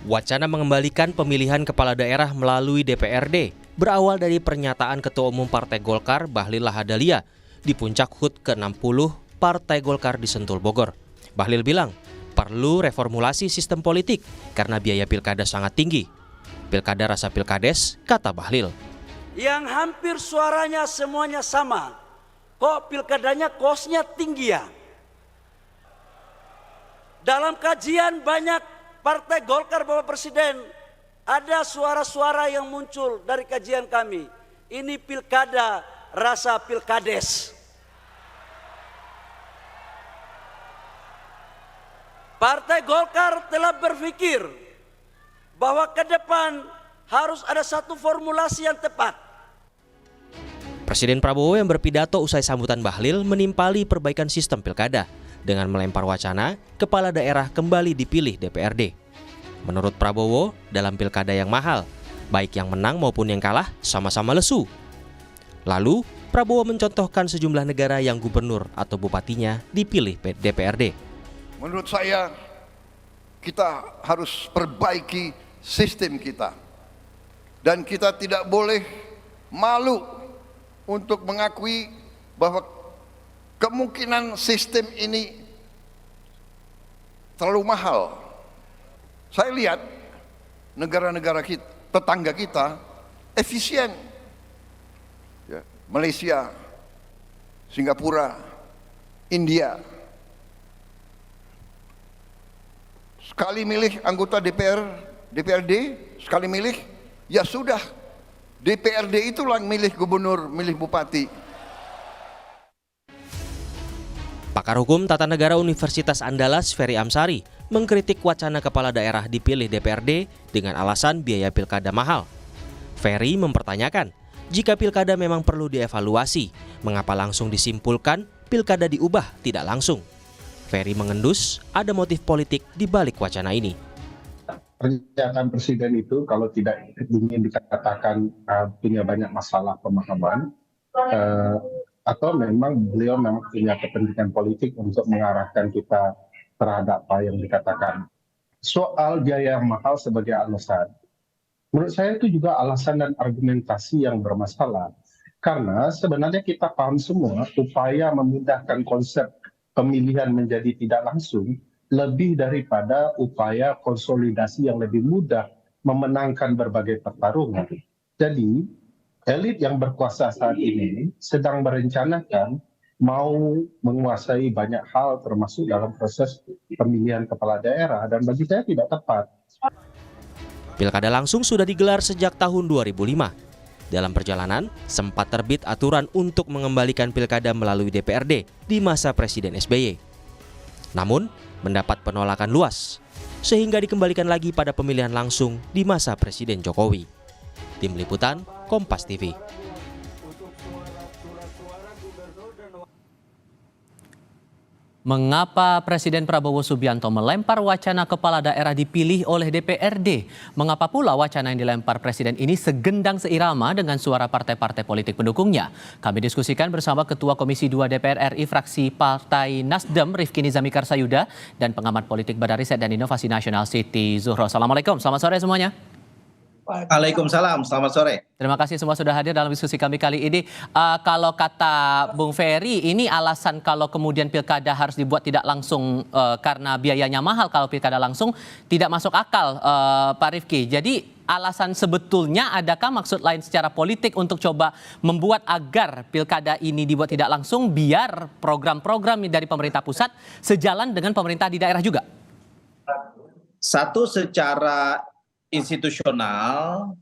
Wacana mengembalikan pemilihan kepala daerah melalui DPRD berawal dari pernyataan Ketua Umum Partai Golkar Bahlil Lahadalia di puncak HUT ke-60 Partai Golkar di Sentul, Bogor. Bahlil bilang, perlu reformulasi sistem politik karena biaya pilkada sangat tinggi. Pilkada rasa pilkades, kata Bahlil. Yang hampir suaranya semuanya sama, kok pilkadanya kosnya tinggi ya? Dalam kajian banyak Partai Golkar, Bapak Presiden, ada suara-suara yang muncul dari kajian kami. Ini pilkada rasa pilkades. Partai Golkar telah berpikir bahwa ke depan harus ada satu formulasi yang tepat. Presiden Prabowo yang berpidato usai sambutan Bahlil menimpali perbaikan sistem pilkada dengan melempar wacana kepala daerah kembali dipilih DPRD. Menurut Prabowo, dalam pilkada yang mahal, baik yang menang maupun yang kalah sama-sama lesu. Lalu, Prabowo mencontohkan sejumlah negara yang gubernur atau bupatinya dipilih DPRD. Menurut saya, kita harus perbaiki sistem kita. Dan kita tidak boleh malu untuk mengakui bahwa kemungkinan sistem ini terlalu mahal. Saya lihat negara-negara kita, tetangga kita efisien. Ya, Malaysia, Singapura, India. Sekali milih anggota DPRD, sekali milih, ya sudah. DPRD itulah yang milih gubernur, milih bupati. Pakar Hukum Tata Negara Universitas Andalas Ferry Amsari mengkritik wacana kepala daerah dipilih DPRD dengan alasan biaya pilkada mahal. Ferry mempertanyakan, jika pilkada memang perlu dievaluasi, mengapa langsung disimpulkan pilkada diubah tidak langsung? Ferry mengendus ada motif politik di balik wacana ini. Pernyataan presiden itu kalau tidak ingin dikatakan punya banyak masalah pemahaman, atau memang beliau memang punya kepentingan politik untuk mengarahkan kita terhadap apa yang dikatakan. Soal biaya yang mahal sebagai alasan, menurut saya itu juga alasan dan argumentasi yang bermasalah. Karena sebenarnya kita paham semua upaya memindahkan konsep pemilihan menjadi tidak langsung lebih daripada upaya konsolidasi yang lebih mudah memenangkan berbagai pertarungan. Jadi, elit yang berkuasa saat ini sedang merencanakan mau menguasai banyak hal termasuk dalam proses pemilihan kepala daerah, dan bagi saya tidak tepat. Pilkada langsung sudah digelar sejak tahun 2005. Dalam perjalanan, sempat terbit aturan untuk mengembalikan pilkada melalui DPRD di masa Presiden SBY. Namun, mendapat penolakan luas, sehingga dikembalikan lagi pada pemilihan langsung di masa Presiden Jokowi. Tim Liputan, Kompas TV. Mengapa Presiden Prabowo Subianto melempar wacana kepala daerah dipilih oleh DPRD? Mengapa pula wacana yang dilempar Presiden ini segendang seirama dengan suara partai-partai politik pendukungnya? Kami diskusikan bersama Ketua Komisi 2 DPR RI fraksi Partai Nasdem Rifki Nizami Karsayuda dan pengamat politik Badan Riset dan Inovasi Nasional Siti Zuhro. Assalamualaikum, selamat sore semuanya. Waalaikumsalam, selamat sore. Terima kasih semua sudah hadir dalam diskusi kami kali ini. Kalau kata Bung Ferry, ini alasan kalau kemudian pilkada harus dibuat tidak langsung karena biayanya mahal kalau pilkada langsung tidak masuk akal, Pak Rifki. Jadi alasan sebetulnya adakah maksud lain secara politik untuk coba membuat agar pilkada ini dibuat tidak langsung biar program-program dari pemerintah pusat sejalan dengan pemerintah di daerah juga? Satu, secara institusional,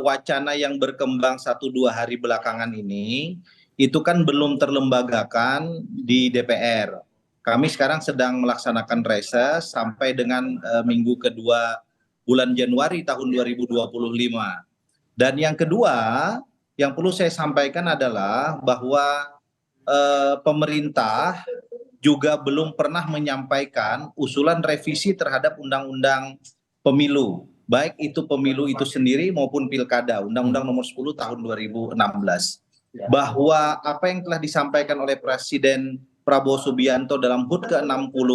wacana yang berkembang 1-2 hari belakangan ini itu kan belum terlembagakan di DPR. Kami sekarang sedang melaksanakan reses sampai dengan minggu kedua bulan Januari tahun 2025. Dan yang kedua yang perlu saya sampaikan adalah bahwa pemerintah juga belum pernah menyampaikan usulan revisi terhadap undang-undang pemilu, baik itu pemilu itu sendiri maupun pilkada, Undang-Undang Nomor 10 Tahun 2016. Bahwa apa yang telah disampaikan oleh Presiden Prabowo Subianto dalam HUT ke-60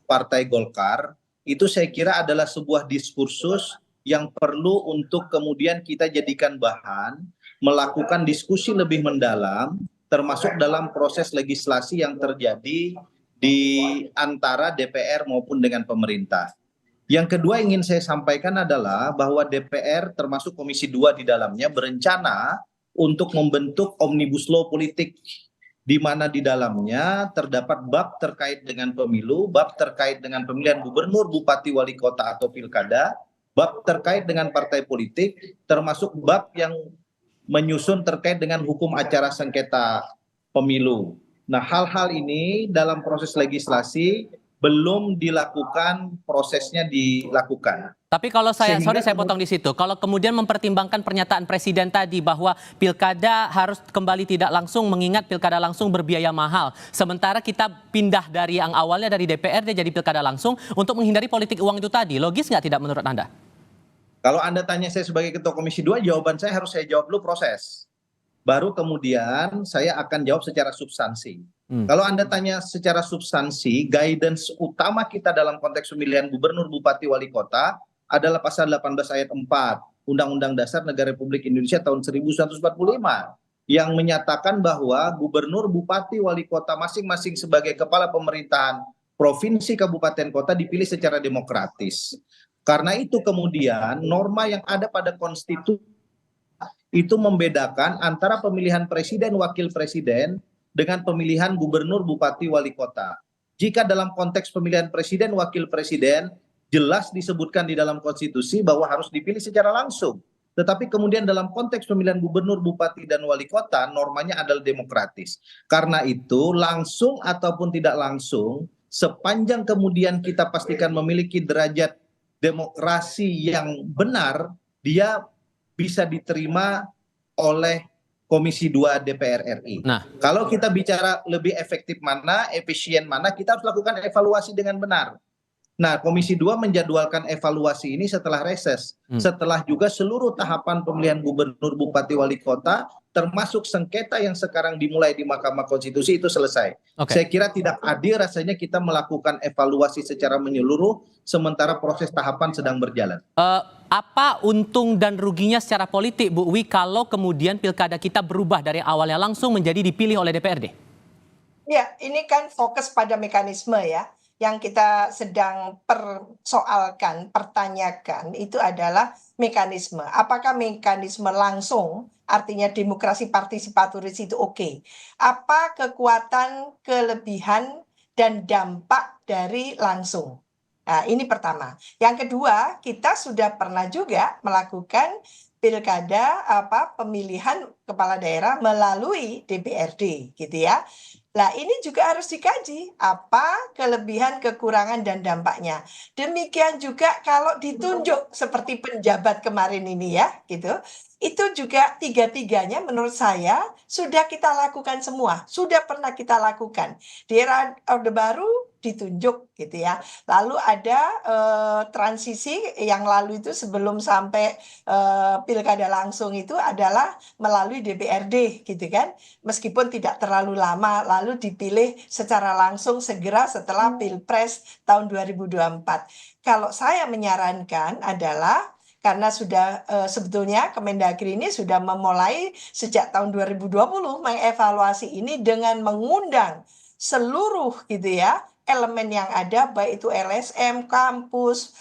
Partai Golkar itu saya kira adalah sebuah diskursus yang perlu untuk kemudian kita jadikan bahan, melakukan diskusi lebih mendalam, termasuk dalam proses legislasi yang terjadi di antara DPR maupun dengan pemerintah. Yang kedua ingin saya sampaikan adalah bahwa DPR termasuk Komisi 2 di dalamnya berencana untuk membentuk omnibus law politik, di mana di dalamnya terdapat bab terkait dengan pemilu, bab terkait dengan pemilihan gubernur, bupati, wali kota atau pilkada, bab terkait dengan partai politik, termasuk bab yang menyusun terkait dengan hukum acara sengketa pemilu. Nah, hal-hal ini dalam proses legislasi belum dilakukan, prosesnya dilakukan. Tapi kalau saya, Sehingga sorry saya potong di situ, kalau kemudian mempertimbangkan pernyataan Presiden tadi bahwa pilkada harus kembali tidak langsung, mengingat pilkada langsung berbiaya mahal. Sementara kita pindah dari yang awalnya dari DPRD jadi pilkada langsung untuk menghindari politik uang itu tadi. Logis nggak tidak menurut Anda? Kalau Anda tanya saya sebagai Ketua Komisi 2, jawaban saya harus saya jawab dulu proses. Baru kemudian saya akan jawab secara substansi. Kalau Anda tanya secara substansi, guidance utama kita dalam konteks pemilihan gubernur, bupati, wali kota adalah pasal 18 ayat 4 Undang-Undang Dasar Negara Republik Indonesia tahun 1945 yang menyatakan bahwa gubernur, bupati, wali kota masing-masing sebagai kepala pemerintahan provinsi, kabupaten, kota dipilih secara demokratis. Karena itu kemudian norma yang ada pada konstitusi itu membedakan antara pemilihan presiden, wakil presiden dengan pemilihan gubernur, bupati, wali kota. Jika dalam konteks pemilihan presiden, wakil presiden jelas disebutkan di dalam konstitusi bahwa harus dipilih secara langsung. Tetapi kemudian dalam konteks pemilihan gubernur, bupati, dan wali kota normanya adalah demokratis. Karena itu langsung ataupun tidak langsung, sepanjang kemudian kita pastikan memiliki derajat demokrasi yang benar, dia bisa diterima oleh Komisi 2 DPR RI. Nah, kalau kita bicara lebih efektif mana, efisien mana, kita harus lakukan evaluasi dengan benar. Nah, Komisi 2 menjadwalkan evaluasi ini setelah reses, setelah juga seluruh tahapan pemilihan gubernur, bupati, wali kota, termasuk sengketa yang sekarang dimulai di Mahkamah Konstitusi itu selesai. Saya kira tidak adil rasanya kita melakukan evaluasi secara menyeluruh, sementara proses tahapan sedang berjalan. Apa untung dan ruginya secara politik, Bu Wi, kalau kemudian pilkada kita berubah dari awalnya langsung menjadi dipilih oleh DPRD? Ya, ini kan fokus pada mekanisme ya. Yang kita sedang persoalkan, pertanyakan itu adalah mekanisme. Apakah mekanisme langsung, artinya demokrasi partisipatoris itu oke? Apa kekuatan, kelebihan, dan dampak dari langsung? Nah, ini pertama. Yang kedua, kita sudah pernah juga melakukan pilkada pemilihan kepala daerah melalui DPRD gitu ya. Nah, ini juga harus dikaji apa kelebihan, kekurangan, dan dampaknya. Demikian juga kalau ditunjuk seperti penjabat kemarin ini ya, gitu. Itu juga tiga-tiganya menurut saya sudah kita lakukan semua, sudah pernah kita lakukan. Di era Orde Baru ditunjuk gitu ya. Lalu ada transisi yang lalu itu sebelum sampai pilkada langsung itu adalah melalui DPRD gitu kan. Meskipun tidak terlalu lama, lalu dipilih secara langsung segera setelah Pilpres tahun 2024. Kalau saya menyarankan adalah karena sudah sebetulnya Kemendagri ini sudah memulai sejak tahun 2020 mengevaluasi ini dengan mengundang seluruh gitu ya elemen yang ada, baik itu LSM, kampus,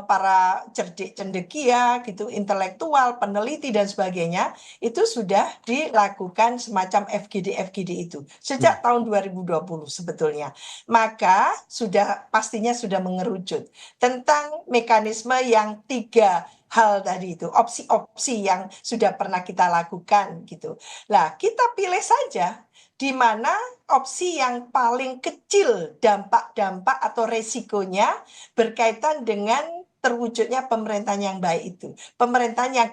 para cerdik cendekia gitu, intelektual, peneliti dan sebagainya, itu sudah dilakukan semacam FGD itu sejak tahun 2020 sebetulnya. Maka pastinya sudah mengerucut tentang mekanisme yang tiga hal tadi itu, opsi-opsi yang sudah pernah kita lakukan gitu. Lah, kita pilih saja di mana opsi yang paling kecil dampak-dampak atau resikonya berkaitan dengan terwujudnya pemerintahan yang baik itu. Pemerintahan yang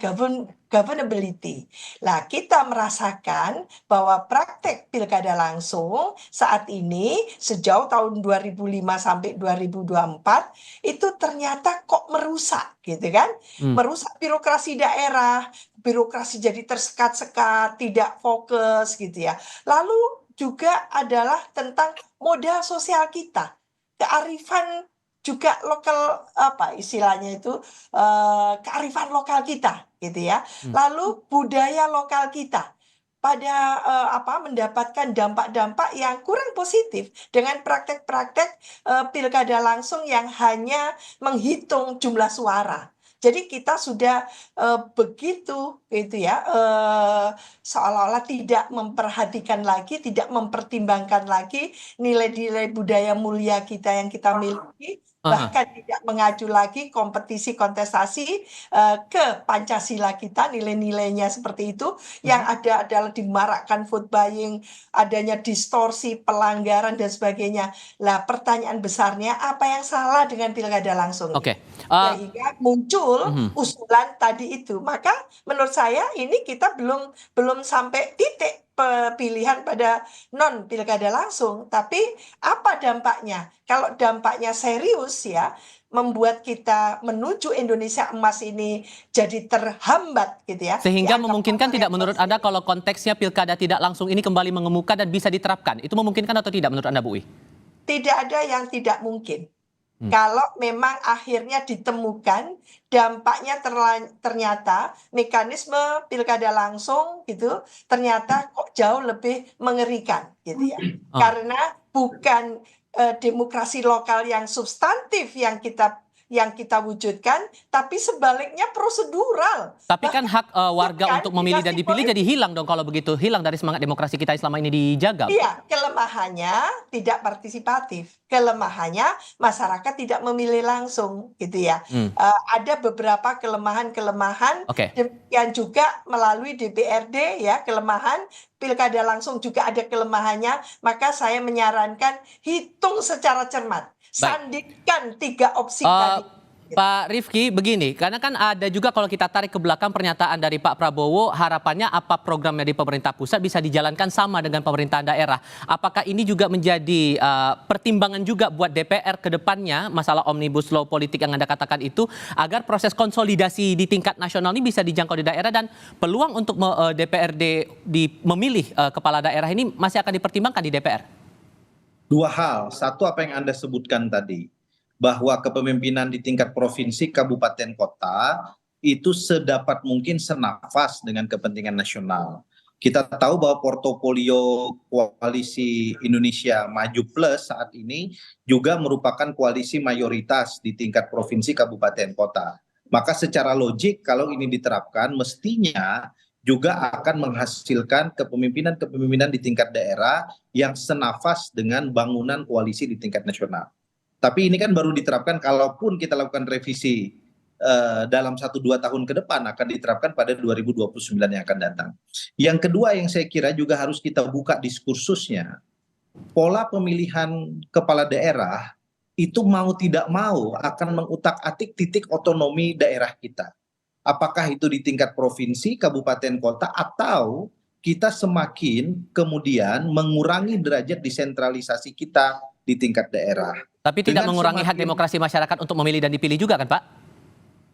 governability. Nah, kita merasakan bahwa praktek pilkada langsung saat ini sejauh tahun 2005 sampai 2024 itu ternyata kok merusak gitu kan. Merusak birokrasi daerah, birokrasi jadi tersekat-sekat, tidak fokus gitu ya. Lalu juga adalah tentang modal sosial kita, kearifan juga lokal apa istilahnya itu kearifan lokal kita gitu ya. Lalu budaya lokal kita pada mendapatkan dampak-dampak yang kurang positif dengan praktek-praktek pilkada langsung yang hanya menghitung jumlah suara. Jadi kita sudah begitu gitu ya, seolah-olah tidak memperhatikan lagi, tidak mempertimbangkan lagi nilai-nilai budaya mulia kita yang kita miliki, bahkan tidak mengacu lagi kompetisi kontestasi ke Pancasila kita, nilai-nilainya seperti itu. Yang ada adalah dimarakkan vote buying, adanya distorsi, pelanggaran dan sebagainya. Lah pertanyaan besarnya, apa yang salah dengan pilkada langsung? Oke. Sehingga muncul usulan tadi itu. Maka menurut saya ini kita belum sampai titik pilihan pada non pilkada langsung, tapi apa dampaknya? Kalau dampaknya serius ya, membuat kita menuju Indonesia emas ini jadi terhambat gitu ya. Sehingga memungkinkan tidak menurut Anda kalau konteksnya pilkada tidak langsung ini kembali mengemuka dan bisa diterapkan? Itu memungkinkan atau tidak menurut Anda, Bu Wi? Tidak ada yang tidak mungkin. Kalau memang akhirnya ditemukan dampaknya ternyata mekanisme pilkada langsung gitu ternyata kok jauh lebih mengerikan gitu ya. Karena bukan demokrasi lokal yang substantif yang kita wujudkan, tapi sebaliknya prosedural. Tapi kan hak warga untuk memilih dan dipilih jadi hilang dong kalau begitu. Hilang dari semangat demokrasi kita selama ini dijaga. Iya, kelemahannya tidak partisipatif. Kelemahannya masyarakat tidak memilih langsung gitu ya. Ada beberapa kelemahan-kelemahan. Demikian juga melalui DPRD ya, kelemahan pilkada langsung juga ada kelemahannya. Maka saya menyarankan hitung secara cermat. Sandingkan 3 opsi tadi. Pak Rifki, begini, karena kan ada juga kalau kita tarik ke belakang pernyataan dari Pak Prabowo, harapannya apa programnya di pemerintah pusat bisa dijalankan sama dengan pemerintahan daerah. Apakah ini juga menjadi pertimbangan juga buat DPR ke depannya, masalah omnibus law politik yang Anda katakan itu, agar proses konsolidasi di tingkat nasional ini bisa dijangkau di daerah dan peluang untuk DPRD memilih kepala daerah ini masih akan dipertimbangkan di DPR? 2 hal. Satu, apa yang Anda sebutkan tadi, bahwa kepemimpinan di tingkat provinsi, kabupaten, kota itu sedapat mungkin senafas dengan kepentingan nasional. Kita tahu bahwa portofolio koalisi Indonesia Maju Plus saat ini juga merupakan koalisi mayoritas di tingkat provinsi, kabupaten, kota. Maka secara logik kalau ini diterapkan mestinya juga akan menghasilkan kepemimpinan di tingkat daerah yang senafas dengan bangunan koalisi di tingkat nasional. Tapi ini kan baru diterapkan kalaupun kita lakukan revisi dalam 1-2 tahun ke depan akan diterapkan pada 2029 yang akan datang. Yang kedua yang saya kira juga harus kita buka diskursusnya, pola pemilihan kepala daerah itu mau tidak mau akan mengutak-atik titik otonomi daerah kita. Apakah itu di tingkat provinsi, kabupaten, kota, atau kita semakin kemudian mengurangi derajat desentralisasi kita di tingkat daerah. Tapi tidak mengurangi hak demokrasi masyarakat untuk memilih dan dipilih juga kan Pak?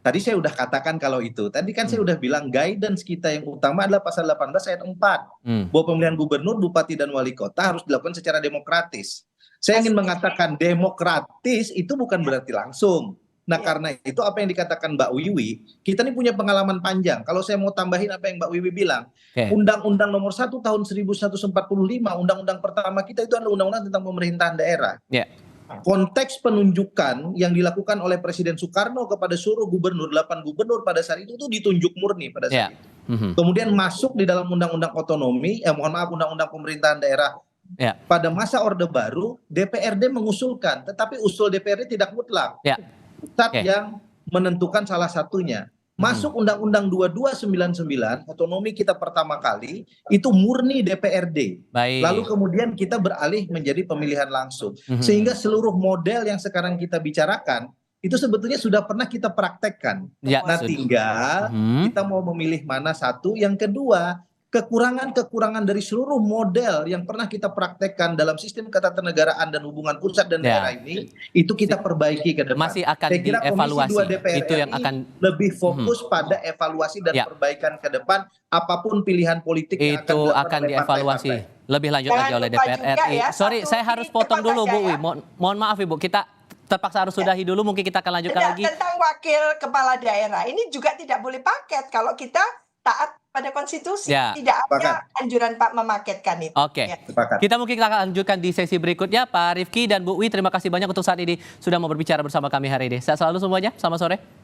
Tadi saya udah katakan kalau itu. Tadi kan saya udah bilang guidance kita yang utama adalah pasal 18 ayat 4. Bahwa pemilihan gubernur, bupati, dan wali kota harus dilakukan secara demokratis. Saya ingin mengatakan demokratis itu bukan berarti langsung. Nah karena itu apa yang dikatakan Mbak Wiwi, kita ini punya pengalaman panjang. Kalau saya mau tambahin apa yang Mbak Wiwi bilang, Undang-Undang nomor 1 tahun 1145, undang-undang pertama kita itu adalah undang-undang tentang pemerintahan daerah. Konteks penunjukan yang dilakukan oleh Presiden Soekarno kepada seluruh gubernur, 8 gubernur pada saat itu ditunjuk murni pada saat itu. Kemudian masuk di dalam undang-undang otonomi, undang-undang pemerintahan daerah. Pada masa Orde Baru, DPRD mengusulkan, tetapi usul DPRD tidak mutlak. Pusat yang menentukan salah satunya. Masuk Undang-Undang 2299, otonomi kita pertama kali, itu murni DPRD. Lalu kemudian kita beralih menjadi pemilihan langsung. Sehingga seluruh model yang sekarang kita bicarakan, itu sebetulnya sudah pernah kita praktekkan. Nah tinggal kita mau memilih mana satu. Yang kedua, kekurangan-kekurangan dari seluruh model yang pernah kita praktekkan dalam sistem ketatanegaraan dan hubungan pusat dan daerah ini, itu kita perbaiki ke depan. Masih akan dievaluasi. Itu yang akan lebih fokus pada evaluasi dan perbaikan ke depan, apapun pilihan politik yang itu akan dievaluasi lebih lanjut lagi oleh DPR RI. Sorry, saya harus potong dulu Bu Wi. Mohon maaf Ibu, kita terpaksa harus sudahi dulu, mungkin kita akan lanjutkan lagi. Tentang wakil kepala daerah ini juga tidak boleh paket kalau kita taat pada konstitusi. Ya. Tidak ada anjuran Pak memaketkan itu. Oke. Ya. Kita mungkin akan lanjutkan di sesi berikutnya. Pak Rifki dan Bu Wi, terima kasih banyak untuk saat ini sudah mau berbicara bersama kami hari ini. Sehat selalu semuanya. Selamat sore.